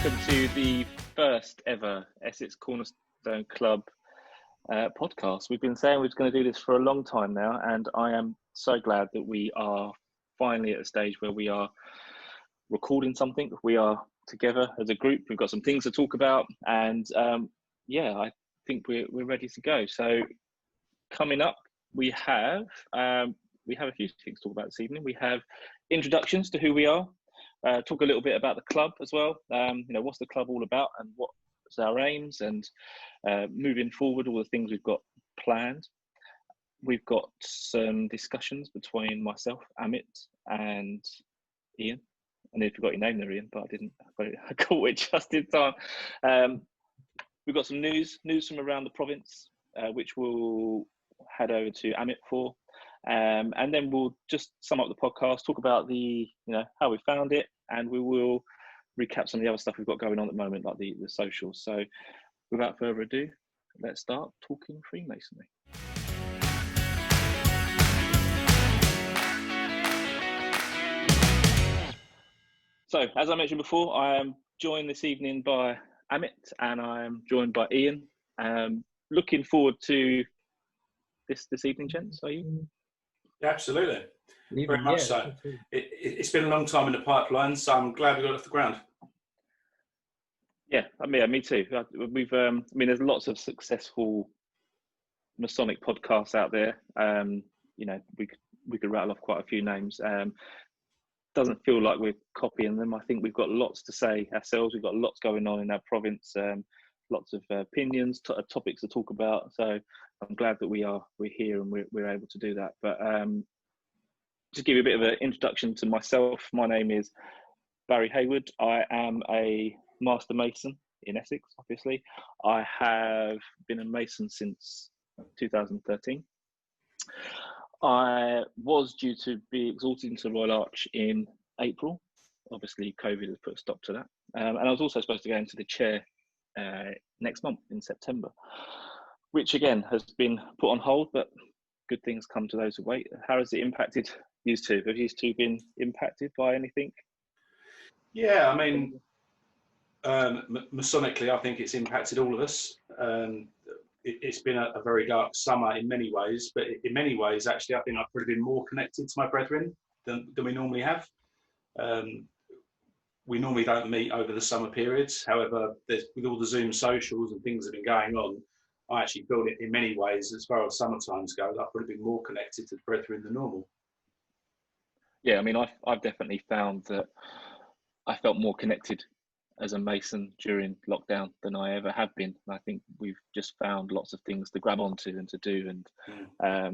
welcome to the first ever Essex Cornerstone Club podcast. We've been saying we're going to do this for a long time now, and I am so glad that we are finally at a stage where we are recording something. We are together as a group. We've got some things to talk about, and I think we're ready to go. So coming up, we have a few things to talk about this evening. We have introductions to who we are. Talk a little bit about the club as well. What's the club all about and what's our aims, and moving forward, all the things we've got planned. We've got some discussions between myself, Amit, and Ian. I know if you got your name there, Ian, but I didn't. I caught it just in time. We've got some news from around the province, which we'll head over to Amit for. And then we'll just sum up the podcast, talk about how we found it, and we will recap some of the other stuff we've got going on at the moment, like the socials. So without further ado, let's start talking Freemasonry. So as I mentioned before, I am joined this evening by Amit, and I am joined by Ian. Looking forward to this evening, gents. Are you? Yeah, absolutely. Very much so. It's been a long time in the pipeline, so I'm glad we got it off the ground. Yeah, me too. There's lots of successful Masonic podcasts out there. We could rattle off quite a few names. Doesn't feel like we're copying them. I think we've got lots to say ourselves. We've got lots going on in our province. Lots of opinions, topics to talk about. So I'm glad that we're here and we're able to do that. But just give you a bit of an introduction to myself. My name is Barry Hayward. I am a Master Mason in Essex, obviously. I have been a Mason since 2013. I was due to be exalted into the Royal Arch in April. Obviously, COVID has put a stop to that. And I was also supposed to go into the chair next month in September, which again has been put on hold, but good things come to those who wait. How has it impacted you two? Have you two been impacted by anything? Yeah, Masonically, I think it's impacted all of us. It's been a very dark summer in many ways, but in many ways, actually, I think I've probably been more connected to my brethren than we normally have. We normally don't meet over the summer periods. However, with all the Zoom socials and things that have been going on, I actually feel it in many ways, as far as summer times go, I've probably been more connected to the brethren than normal. Yeah, I've definitely found that I felt more connected as a Mason during lockdown than I ever have been. I think we've just found lots of things to grab onto and to do, and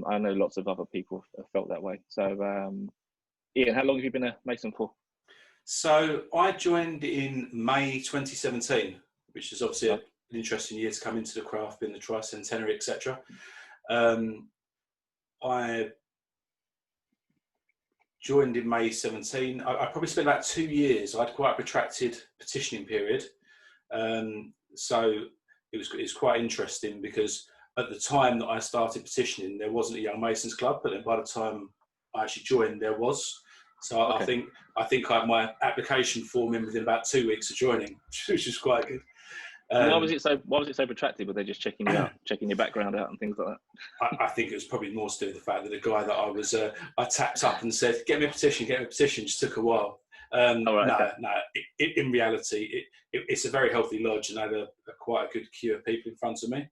I know lots of other people have felt that way. So, Ian, how long have you been a Mason for? So I joined in May 2017, which is obviously an interesting year to come into the craft, being the tricentenary, etc. I joined in May 17. I probably spent about 2 years. I had quite a protracted petitioning period. So it was quite interesting because at the time that I started petitioning, there wasn't a Young Masons Club, but then by the time I actually joined, there was. So okay. I think I had my application form in within about 2 weeks of joining, which is quite good. Why was it so protracted? Were they just checking you out, checking your background out and things like that? I think it was probably more to do with the fact that the guy that I tapped up and said, get me a petition, just took a while. In reality, it's a very healthy lodge, and I had quite a good queue of people in front of me,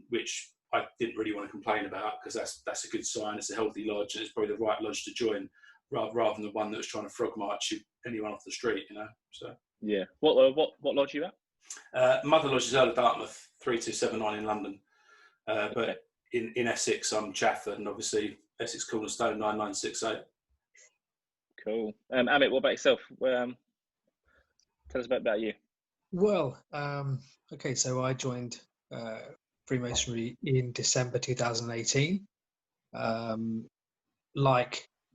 which I didn't really want to complain about, because that's a good sign. It's a healthy lodge, and it's probably the right lodge to join, rather than the one that was trying to frog march anyone off the street, So yeah, what lodge are you at? Mother Lodge is Earl of Dartmouth, 3279 in London, but in Essex, I'm Chafford, and obviously Essex Cornerstone 9968. Cool. Amit, what about yourself? Tell us about you. Well, okay, so I joined Freemasonry in December 2018.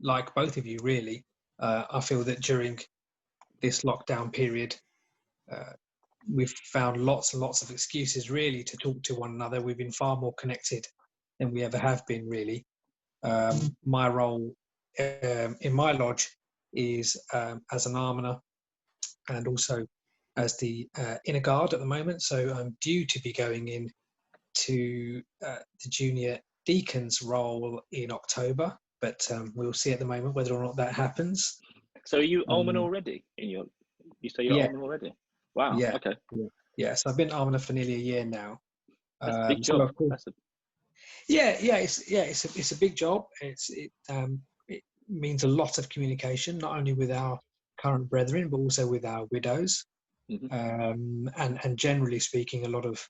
Like both of you, really, I feel that during this lockdown period, we've found lots and lots of excuses, really, to talk to one another. We've been far more connected than we ever have been, really. My role in my lodge is as an almoner, and also as the inner guard at the moment. So I'm due to be going in to the junior deacon's role in October, but we'll see at the moment whether or not that happens. So are you almoner already you say you're Yeah. almoner already? Wow. Yeah. Okay. Yeah. So I've been almoner for nearly a year now. That's a big job. It's a big job. It means a lot of communication, not only with our current brethren, but also with our widows. Mm-hmm. And generally speaking, a lot of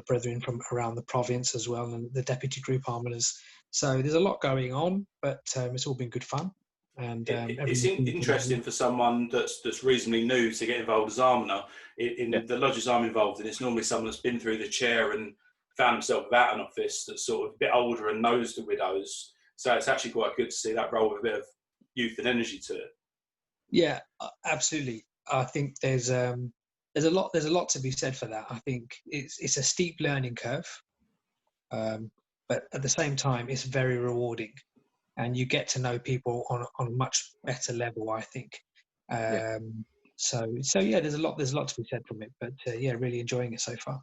brethren from around the province as well, and the deputy group almoners. So there's a lot going on, but it's all been good fun. And it's interesting for someone that's reasonably new to get involved as almoner. In the lodges I'm involved in, it's normally someone that's been through the chair and found himself without an office, that's sort of a bit older and knows the widows. So it's actually quite good to see that role with a bit of youth and energy to it. Yeah, absolutely. I think there's a lot to be said for that. I think it's a steep learning curve, but at the same time, it's very rewarding, and you get to know people on a much better level, I think. So yeah, there's a lot to be said from it, but yeah, really enjoying it so far.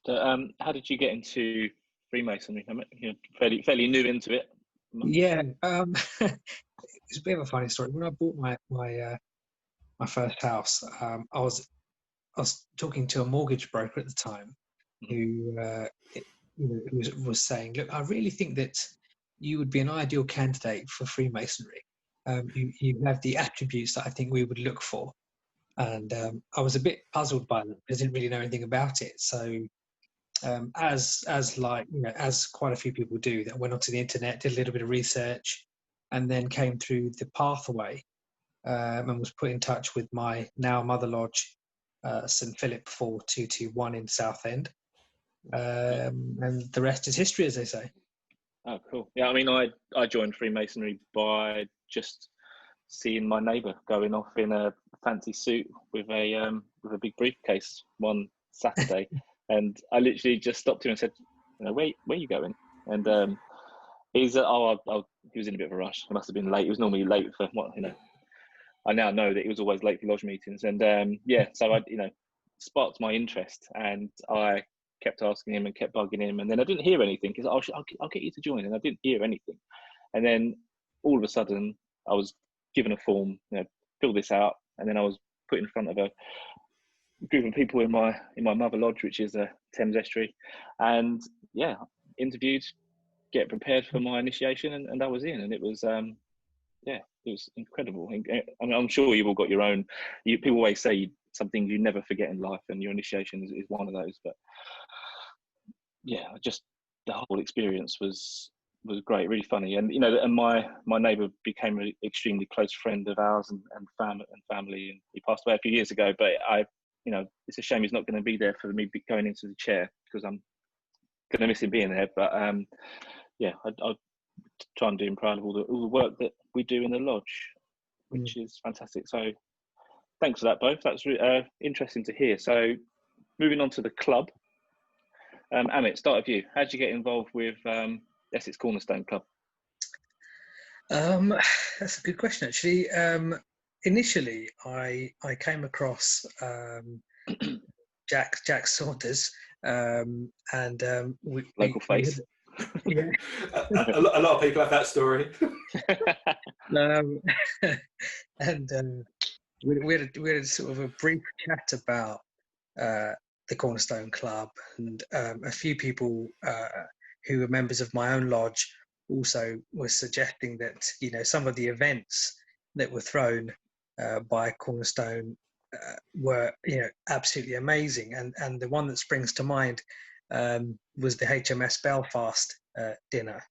So how did you get into Freemasonry? You're fairly new into it. Yeah, it's a bit of a funny story. When I bought my first house, I was talking to a mortgage broker at the time, who was saying, "Look, I really think that you would be an ideal candidate for Freemasonry. You have the attributes that I think we would look for." And I was a bit puzzled by that because I didn't really know anything about it. So as quite a few people do, that went onto the internet, did a little bit of research, and then came through the pathway and was put in touch with my now mother lodge, St Philip 4221 in Southend, and the rest is history, as they say. Oh, cool. Yeah, I mean, I joined Freemasonry by just seeing my neighbour going off in a fancy suit with a big briefcase one Saturday, and I literally just stopped him and said, "Where are you going?" And he was in a bit of a rush. He must have been late. He was normally late for I now know that he was always late for lodge meetings, and so I sparked my interest, and I kept asking him and kept bugging him, and then I didn't hear anything because I'll get you to join, and I didn't hear anything, and then all of a sudden I was given a form, fill this out, and then I was put in front of a group of people in my mother lodge, which is a Thames Estuary, and interviewed, get prepared for my initiation, and I was in, and it was it was incredible. I mean, I'm sure you've all got your own. People always say something you never forget in life, and your initiation is one of those. But yeah, just the whole experience was great, really funny, and and my neighbour became an extremely close friend of ours and family, and he passed away a few years ago. But it's a shame he's not going to be there for me going into the chair, because I'm going to miss him being there. But I'll try and do him proud of all the work that we do in the lodge, which is fantastic. So thanks for that, both. That's really interesting to hear. So moving on to the club, Amit, start with you. How did you get involved with Essex Cornerstone Club? That's a good question, actually. Initially, I came across Jack Saunders, and local face. Yeah. a lot of people have that story. And we had a sort of a brief chat about the Cornerstone Club, and a few people who were members of my own lodge also were suggesting that some of the events that were thrown by Cornerstone were absolutely amazing, and the one that springs to mind was the HMS Belfast dinner,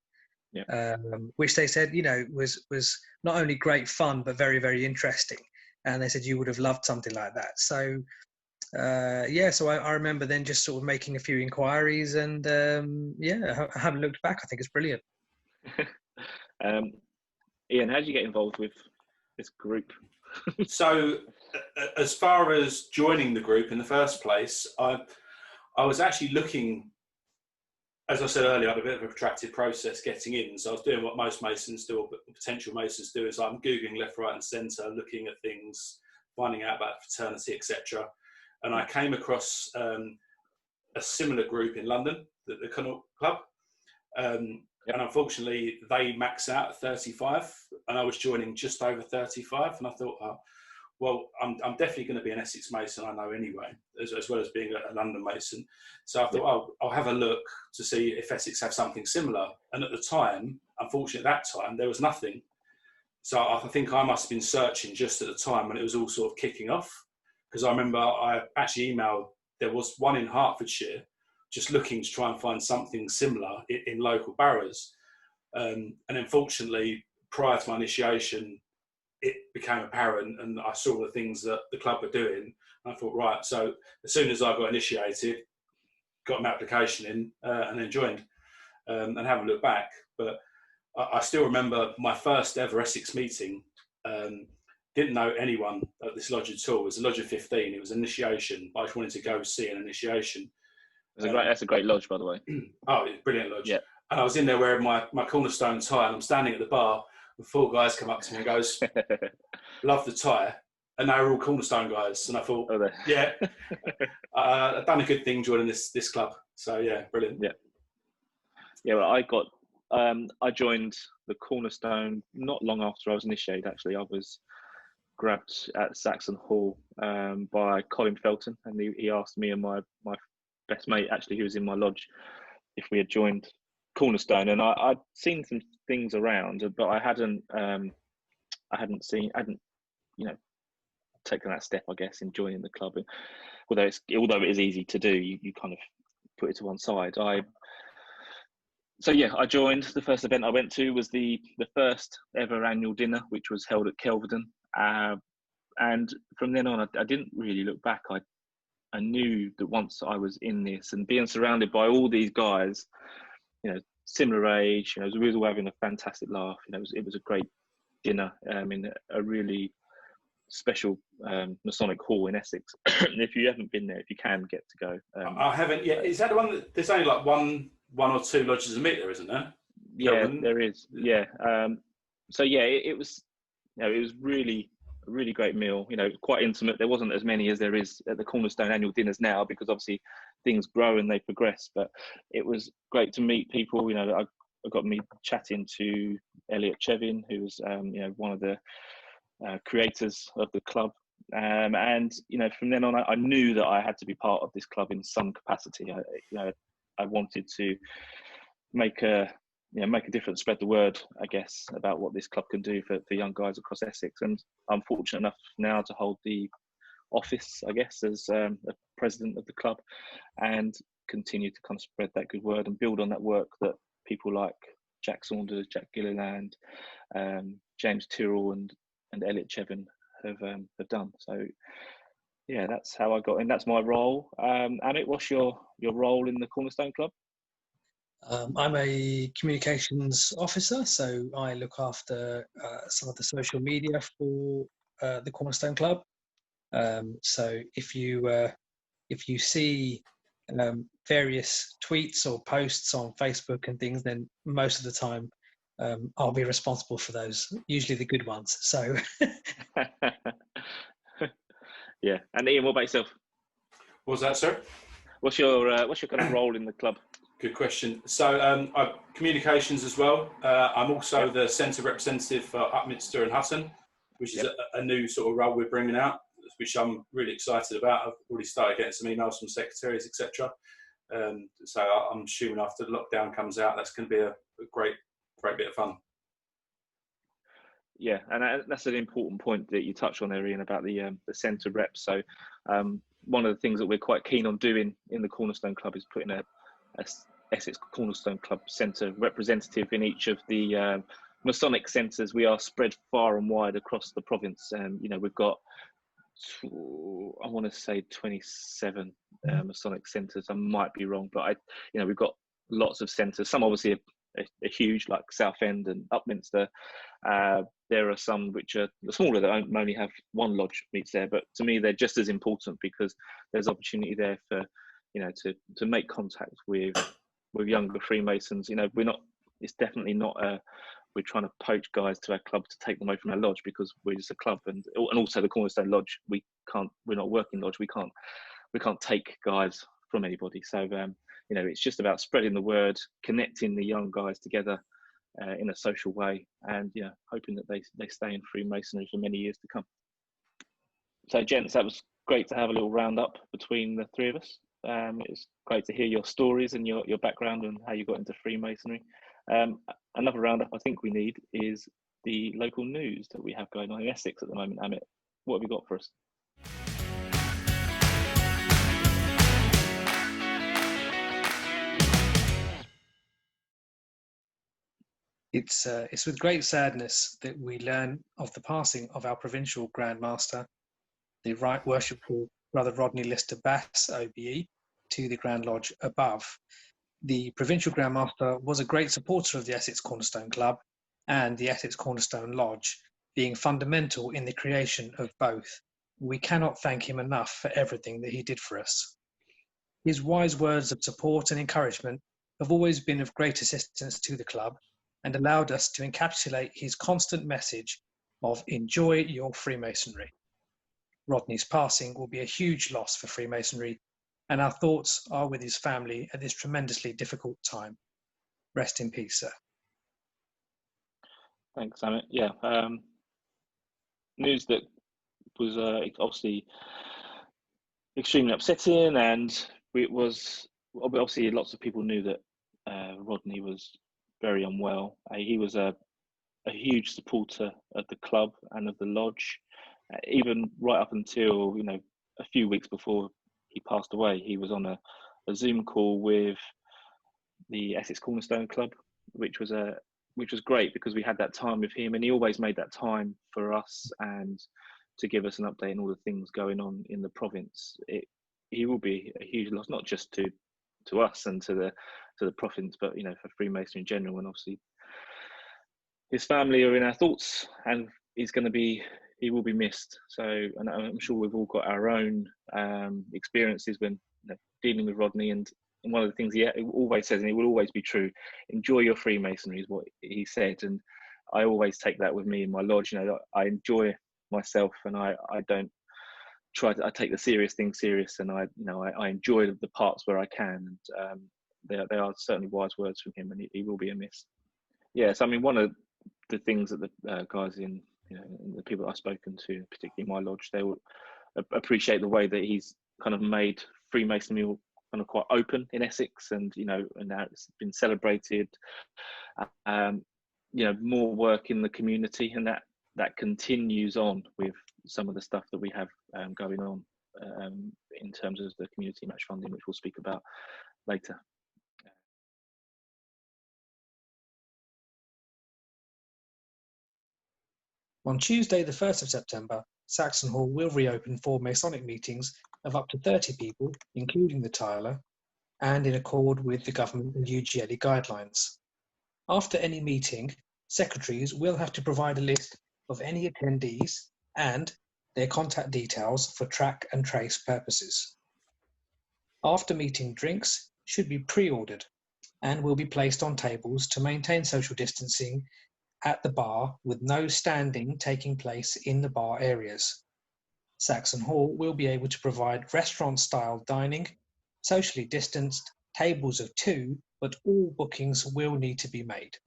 which they said was not only great fun but very, very interesting, and they said you would have loved something like that. So so I remember then just sort of making a few inquiries, and I haven't looked back. I think it's brilliant. Ian, how did you get involved with this group? So as far as joining the group in the first place, I was actually looking, as I said earlier, I had a bit of a protracted process getting in. So I was doing what most Masons do, or potential Masons do, is I'm Googling left, right and centre, looking at things finding out about fraternity, etc. And I came across a similar group in London, the Connaught Club. And unfortunately, they max out at 35, and I was joining just over 35. And I thought, oh, well, I'm definitely going to be an Essex Mason, I know anyway, as well as being a London Mason. So I thought, oh, I'll have a look to see if Essex have something similar. And at the time, unfortunately, at that time, there was nothing. So I think I must have been searching just at the time when it was all sort of kicking off. Because I remember I actually emailed, there was one in Hertfordshire, just looking to try and find something similar in local boroughs. And unfortunately, prior to my initiation, it became apparent and I saw the things that the club were doing. And I thought, right, so as soon as I got initiated, got my application in and then joined and haven't looked back. But I still remember my first ever Essex meeting. Didn't know anyone at this lodge at all. It was a lodge of 15. It was initiation. I just wanted to go see an initiation. That's a great lodge, by the way. Oh, it's a brilliant lodge. Yeah. And I was in there wearing my Cornerstone tie, and I'm standing at the bar, and 4 guys come up to me and goes, love the tie. And they were all Cornerstone guys. And I thought, yeah, I've done a good thing joining this club. So, yeah, brilliant. Yeah. Yeah, well, I joined the Cornerstone not long after I was initiated, actually. I was grabbed at Saxon Hall by Colin Felton, and he asked me and my best mate, actually, who was in my lodge, if we had joined Cornerstone. And I'd seen some things around, but I hadn't taken that step, I guess, in joining the club. And although it is easy to do, you kind of put it to one side. I joined. The first event I went to was the first ever annual dinner, which was held at Kelvedon. And from then on, I didn't really look back. I knew that once I was in this and being surrounded by all these guys, similar age, we were all having a fantastic laugh. It was a great dinner in a really special Masonic hall in Essex. And if you haven't been there, if you can get to go. I haven't yet. Is that the one that there's only like one or two lodges a meet there, isn't there? Yeah, there is. Yeah. It was really a really great meal. Quite intimate. There wasn't as many as there is at the Cornerstone annual dinners now, because obviously things grow and they progress. But it was great to meet people. I got me chatting to Elliot Chevin, who was one of the creators of the club. And from then on, I knew that I had to be part of this club in some capacity. I wanted to make a difference, spread the word, I guess, about what this club can do for young guys across Essex. And I'm fortunate enough now to hold the office, I guess, as a president of the club, and continue to kind of spread that good word and build on that work that people like Jack Saunders, Jack Gilliland, James Tyrrell and Elliot Chevin have done. So yeah, that's how I got in. That's my role. Amit, what's your role in the Cornerstone Club? I'm a communications officer, so I look after some of the social media for the Cornerstone Club. So if you see various tweets or posts on Facebook and things, then most of the time I'll be responsible for those, usually the good ones. So yeah. And Ian, what about yourself? What was that, sir? What's your kind of role in the club? Good question. So I'm communications as well. I'm also the centre representative for Upminster and Hutton, which is a new sort of role we're bringing out, which I'm really excited about. I've already started getting some emails from secretaries, etc. So I'm assuming after the lockdown comes out, that's going to be a great bit of fun. Yeah, and that's an important point that you touched on there, Ian, about the centre reps. So one of the things that we're quite keen on doing in the Cornerstone Club is putting a Essex Cornerstone Club centre representative in each of the Masonic centres. We are spread far and wide across the province. We've got, I want to say 27 Masonic centres. I might be wrong, but we've got lots of centres. Some obviously are huge, like Southend and Upminster. There are some which are smaller that only have one lodge meets there, but to me they're just as important, because there's opportunity there for to make contact with younger Freemasons. It's definitely not a we're trying to poach guys to our club to take them away from our lodge because we're just a club, and also the Cornerstone Lodge, we're not a working lodge, we can't take guys from anybody. So it's just about spreading the word, connecting the young guys together in a social way, and hoping that they stay in Freemasonry for many years to come. So gents, that was great to have a little roundup between the three of us. It's great to hear your stories and your background and how you got into Freemasonry. Another roundup I think we need is the local news that we have going on in Essex at the moment. Amit, what have you got for us? It's with great sadness that we learn of the passing of our provincial Grand Master, the Right Worshipful Brother Rodney Lister Bass, OBE, to the Grand Lodge above. The provincial Grand Master was a great supporter of the Essex Cornerstone Club and the Essex Cornerstone Lodge, being fundamental in the creation of both. We cannot thank him enough for everything that he did for us. His wise words of support and encouragement have always been of great assistance to the club and allowed us to encapsulate his constant message of enjoy your Freemasonry. Rodney's passing will be a huge loss for Freemasonry, and our thoughts are with his family at this tremendously difficult time. Rest in peace, sir. Thanks, Amit. Yeah, news that was obviously extremely upsetting, and it was obviously lots of people knew that Rodney was very unwell. He was a huge supporter of the club and of the lodge, even right up until a few weeks before he passed away. He was on a Zoom call with the Essex Cornerstone Club, which was great because we had that time with him, and he always made that time for us and to give us an update on all the things going on in the province. He will be a huge loss, not just to us and to the province, but for Freemasonry in general. And obviously his family are in our thoughts, and he will be missed. So, and I'm sure we've all got our own experiences when dealing with Rodney, and one of the things he always says, and it will always be true, enjoy your Freemasonry is what he said. And I always take that with me in my lodge. I enjoy myself, and I don't I take the serious things serious, and I enjoy the parts where I can. And they are certainly wise words from him, and he will be a miss. Yes, I mean, one of the things that the guys in the people that I've spoken to, particularly my lodge, they will appreciate the way that he's kind of made Freemasonry kind of quite open in Essex, and and now it's been celebrated. More work in the community, and that continues on with some of the stuff that we have going on in terms of the community match funding, which we'll speak about later. On Tuesday, the 1st of September, Saxon Hall will reopen for Masonic meetings of up to 30 people, including the tiler, and in accord with the government and UGLE guidelines. After any meeting, secretaries will have to provide a list of any attendees and their contact details for track and trace purposes. After meeting drinks should be pre-ordered and will be placed on tables to maintain social distancing at the bar, with no standing taking place in the bar areas. Saxon Hall will be able to provide restaurant-style dining, socially distanced, tables of 2, but all bookings will need to be made.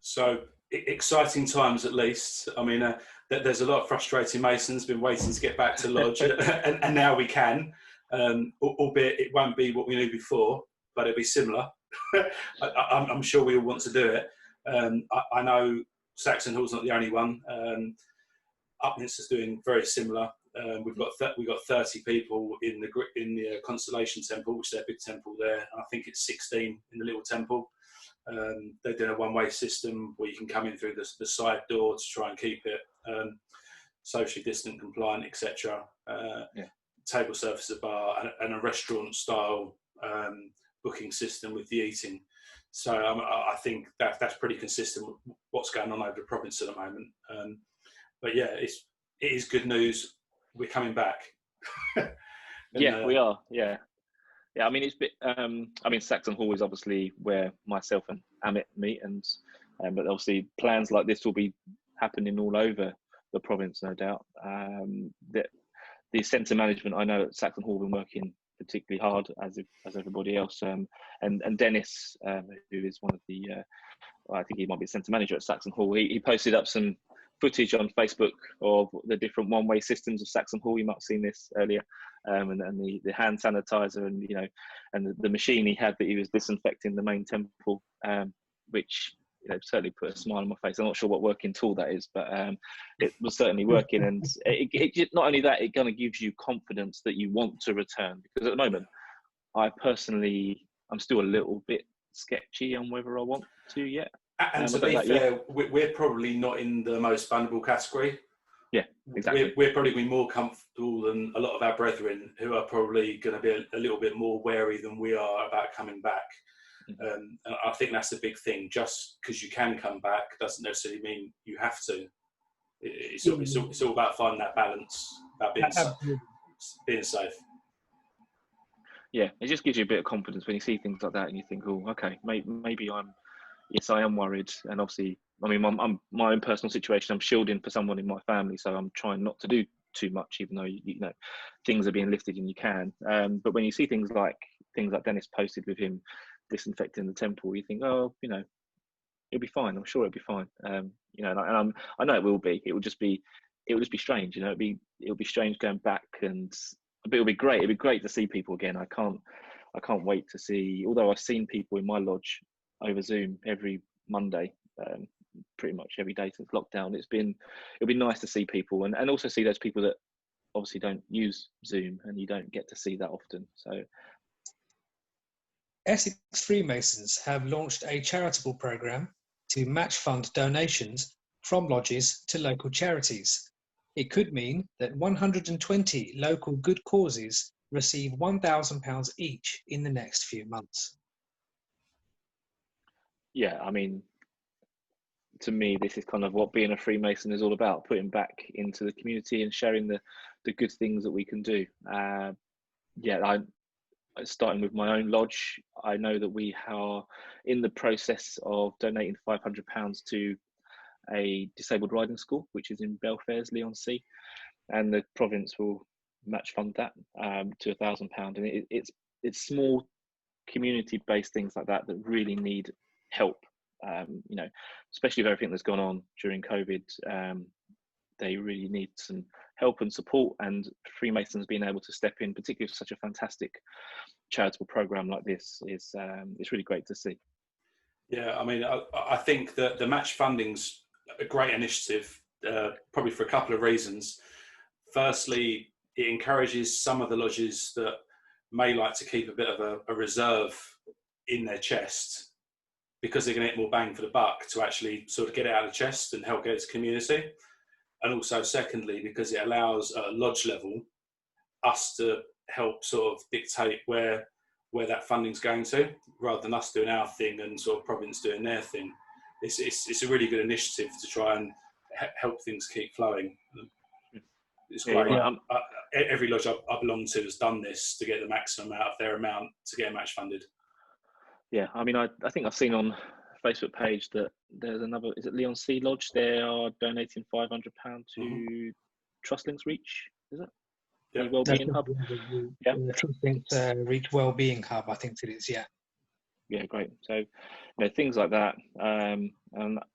So exciting times, at least. I mean, there's a lot of frustrating Masons been waiting to get back to lodge, and now we can, albeit it won't be what we knew before, but it'll be similar. I'm sure we all want to do it. I know Saxon Hall's not the only one. Upminster's doing very similar. We've got 30 people in the Constellation Temple, which is their big temple there. I think it's 16 in the little temple. They're doing a one-way system where you can come in through the side door to try and keep it socially distant, compliant, etc. Table service at bar and a restaurant-style booking system with the eating. So I think that's pretty consistent with what's going on over the province at the moment. But yeah, it is good news. We're coming back. We are. Yeah, Yeah, I mean, it's bit. I mean, Saxon Hall is obviously where myself and Amit meet, and but obviously plans like this will be happening all over the province, no doubt. The centre management, I know at Saxon Hall, been working particularly hard as everybody else. And Dennis, who is one of the, I think he might be the centre manager at Saxon Hall. He posted up some footage on Facebook of the different one-way systems of Saxon Hall. You might have seen this earlier, and the hand sanitizer, and and the machine he had that he was disinfecting the main temple, which certainly put a smile on my face. I'm not sure what working tool that is, but it was certainly working. And it not only that, it kind of gives you confidence that you want to return, because at the moment, I'm still a little bit sketchy on whether I want to yet. And to be fair, we're probably not in the most vulnerable category. Yeah, exactly. We're probably going to be more comfortable than a lot of our brethren, who are probably going to be a little bit more wary than we are about coming back. And I think that's a big thing. Just because you can come back doesn't necessarily mean you have to. It's all about finding that balance, about being safe. Yeah, it just gives you a bit of confidence when you see things like that, and you think, oh, okay, maybe I am worried. And obviously, I mean, I'm my own personal situation, I'm shielding for someone in my family, so I'm trying not to do too much, even though things are being lifted and you can. But when you see things like Dennis posted with him disinfecting the temple, you think, oh, it'll be fine. I'm sure it'll be fine. And I know it will be. It will just be strange. It'll be strange going back, but it'll be great. It'll be great to see people again. I can't wait to see. Although I've seen people in my lodge over Zoom every Monday, pretty much every day since lockdown. It'll be nice to see people, and also see those people that obviously don't use Zoom, and you don't get to see that often. So Essex Freemasons have launched a charitable programme to match fund donations from lodges to local charities. It could mean that 120 local good causes receive £1,000 each in the next few months. Yeah, I mean, to me, this is kind of what being a Freemason is all about, putting back into the community and sharing the good things that we can do. Starting with my own lodge, I know that we are in the process of donating £500 to a disabled riding school, which is in Belfairs, Leigh-on-Sea, and the province will match fund that to £1,000. And it's small community-based things like that really need help. Especially with everything that's gone on during COVID, they really need some help and support, and Freemasons being able to step in, particularly for such a fantastic charitable program like this, is it's really great to see. Yeah, I mean, I think that the match funding's a great initiative, probably for a couple of reasons. Firstly, it encourages some of the lodges that may like to keep a bit of a reserve in their chest, because they're going to get more bang for the buck, to actually sort of get it out of the chest and help get it to community. And also, secondly, because it allows at a lodge level us to help sort of dictate where that funding's going to, rather than us doing our thing and sort of province doing their thing. It's a really good initiative to try and help things keep flowing. It's great. Yeah. Every lodge I belong to has done this to get the maximum out of their amount to get match funded. Yeah, I mean, I think I've seen on Facebook page that there's another, is it Leigh-on-Sea Lodge? They are donating £500 to Trustlinks Reach, is it? Yeah. The Wellbeing Hub. Yeah. Trustlinks Reach Wellbeing Hub, I think it is. Yeah. Yeah, great. So, things like that. And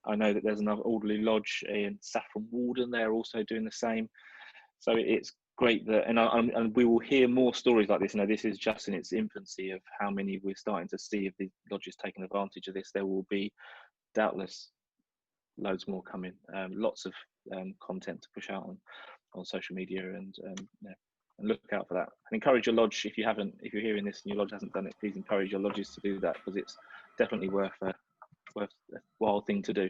I know that there's another orderly lodge in Saffron Walden. They're also doing the same. So it's great that, and we will hear more stories like this. This is just in its infancy of how many we're starting to see of the lodges taking advantage of this. There will be doubtless loads more coming. Lots of content to push out on social media, and look out for that. And encourage your lodge, if you're hearing this and your lodge hasn't done it, please encourage your lodges to do that, because it's definitely worth a wild thing to do.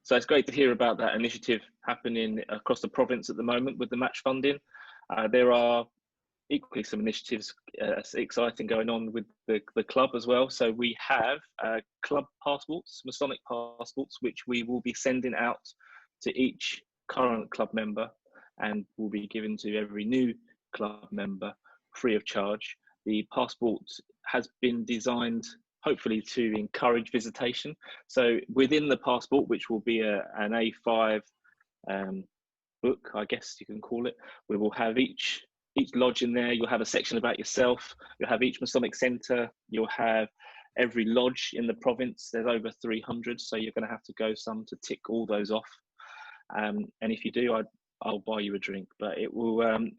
So it's great to hear about that initiative happening across the province at the moment with the match funding. There are equally some initiatives exciting going on with the club as well. So we have club passports, Masonic passports, which we will be sending out to each current club member and will be given to every new club member free of charge. The passport has been designed hopefully to encourage visitation. So within the passport, which will be an A5 book, I guess you can call it, we will have each lodge in there. You'll have a section about yourself. You'll have each Masonic centre. You'll have every lodge in the province. There's over 300, so you're going to have to go some to tick all those off. And if you do, I'll buy you a drink. But it will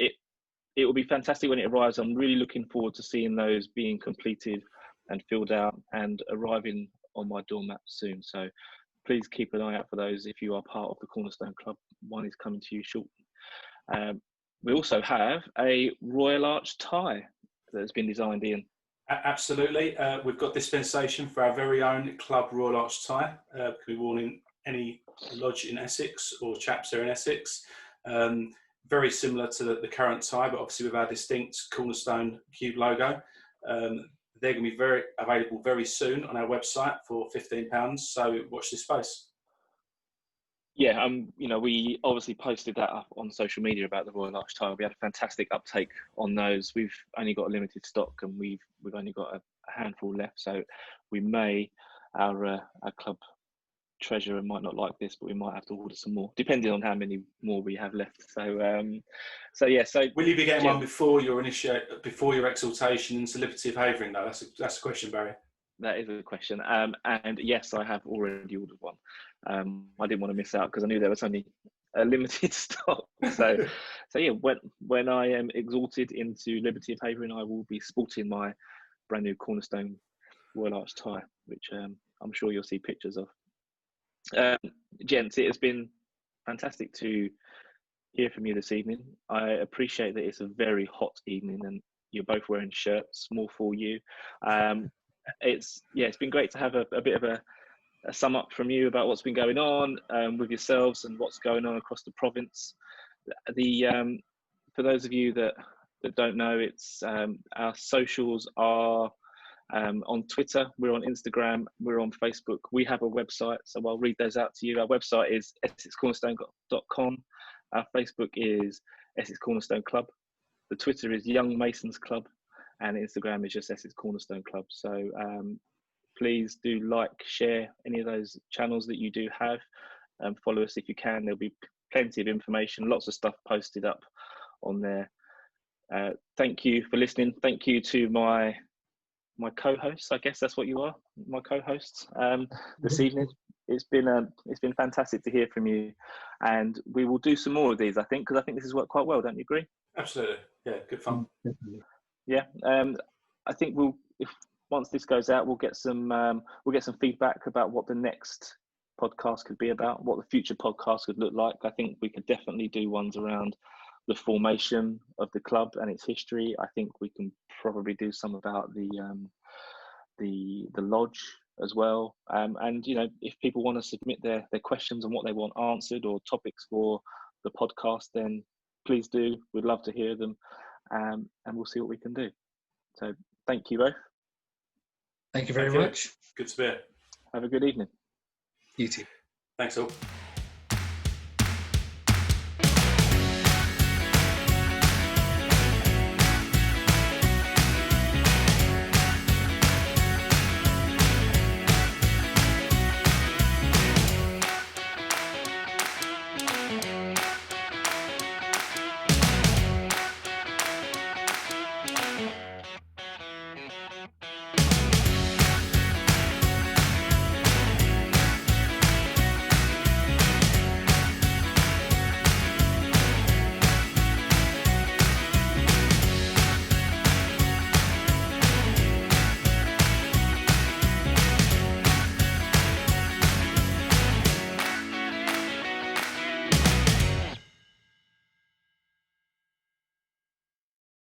be fantastic when it arrives. I'm really looking forward to seeing those being completed and filled out and arriving on my doormat soon. So please keep an eye out for those if you are part of the Cornerstone Club. One is coming to you shortly. We also have a Royal Arch tie that has been designed, Ian. Absolutely. We've got dispensation for our very own club Royal Arch tie. Can be worn in any lodge in Essex or chaps there in Essex. Very similar to the current tie, but obviously with our distinct Cornerstone Cube logo. They're going to be available very soon on our website for £15. So watch this space. Yeah, we obviously posted that up on social media about the Royal Arch tie. We had a fantastic uptake on those. We've only got a limited stock, and we've only got a handful left. So we may, our club treasurer might not like this, but we might have to order some more, depending on how many more we have left. So will you be getting one before your exaltation into liberty of havering, though? That's a question, Barry. That is a question. And yes, I have already ordered one. I didn't want to miss out because I knew there was only a limited stock. So yeah, when I am exalted into liberty of havering, I will be sporting my brand new Cornerstone Royal Arch tie, which I'm sure you'll see pictures of. Gents, it has been fantastic to hear from you this evening. I appreciate that it's a very hot evening and you're both wearing shirts, more for you. It's been great to have a bit of a sum up from you about what's been going on with yourselves and what's going on across the province. For those of you that don't know, it's our socials are on Twitter, we're on Instagram, we're on Facebook, we have a website, so I'll read those out to you. Our website is essexcornerstone.com. Our Facebook is Essex Cornerstone Club. The Twitter is Young Masons Club, and Instagram is just Essex Cornerstone Club. So please do like, share any of those channels that you do have. Follow us if you can. There'll be plenty of information, lots of stuff posted up on there. Thank you for listening. Thank you to my co-hosts. I guess that's what you are, my co-hosts this evening. It's been fantastic to hear from you, and we will do some more of these, I think, because I think this has worked quite well. Don't you agree? Absolutely. Yeah, good fun. Yeah. I think once this goes out, we'll get some feedback about what the next podcast could be about, what the future podcast could look like. I think we could definitely do ones around the formation of the club and its history. I think we can probably do some about the lodge as well. And if people want to submit their questions and what they want answered or topics for the podcast, then please do. We'd love to hear them, and we'll see what we can do. So thank you both. Thank you very much. Good to be here. Have a good evening. You too. Thanks all.